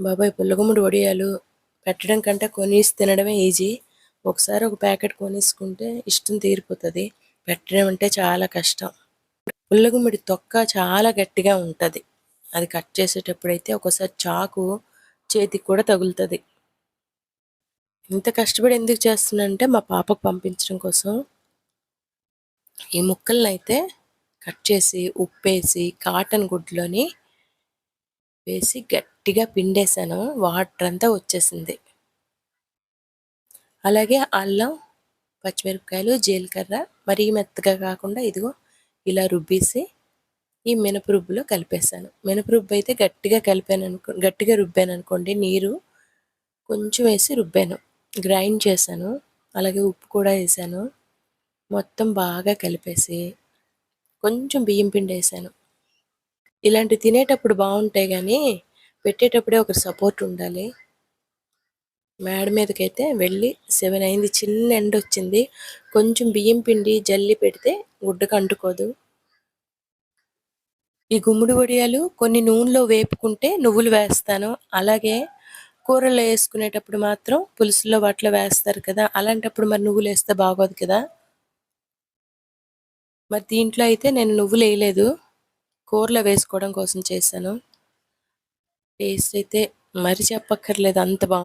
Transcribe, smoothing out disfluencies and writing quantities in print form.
బాబాయ్ పుల్లగుమ్మడి వడియాలు పెట్టడం కంటే కొనేసి తినడమే ఈజీ. ఒకసారి ఒక ప్యాకెట్ కొనేసుకుంటే ఇష్టం తీరిపోతుంది. పెట్టడం అంటే చాలా కష్టం. పుల్లగుమ్మడి తొక్క చాలా గట్టిగా ఉంటుంది. అది కట్ చేసేటప్పుడైతే ఒకసారి చాకు చేతికి కూడా తగులుతుంది. ఇంత కష్టపడి ఎందుకు చేస్తున్నానంటే మా పాపకు పంపించడం కోసం. ఈ ముక్కలను అయితే కట్ చేసి ఉప్పేసి కాటన్ గుడ్లోని వేసి గట్టిగా పిండేశాను. వాటర్ అంతా వచ్చేసింది. అలాగే అల్లం, పచ్చిమిరపకాయలు, జీలకర్ర మరీ మెత్తగా కాకుండా ఇదిగో ఇలా రుబ్బేసి ఈ మినపరుబ్బులో కలిపేశాను. మినపరుబ్బు అయితే గట్టిగా రుబ్బాను అనుకోండి, నీరు కొంచెం వేసి రుబ్బాను, గ్రైండ్ చేశాను. అలాగే ఉప్పు కూడా వేసాను. మొత్తం బాగా కలిపేసి కొంచెం బియ్యం పిండి వేసాను. ఇలాంటివి తినేటప్పుడు బాగుంటాయి కానీ పెట్టేటప్పుడే ఒక సపోర్ట్ ఉండాలి. మేడ మీదకైతే వెళ్ళి 7 అయింది. చిన్న ఎండ వచ్చింది. కొంచెం బియ్యం పిండి జల్లి పెడితే గుడ్డకు అంటుకోదు. ఈ గుమ్మడి వడియాలు కొన్ని నూనెలో వేపుకుంటే నువ్వులు వేస్తాను. అలాగే కూరల్లో వేసుకునేటప్పుడు మాత్రం పులుసులో వాటిలో వేస్తారు కదా, అలాంటప్పుడు మరి నువ్వులు వేస్తే బాగోదు కదా. మరి దీంట్లో అయితే నేను నువ్వులు వేయలేదు, కూరలో వేసుకోవడం కోసం చేశాను. టేస్ట్ అయితే మరి చెప్పక్కర్లేదు, అంత బాగుంది.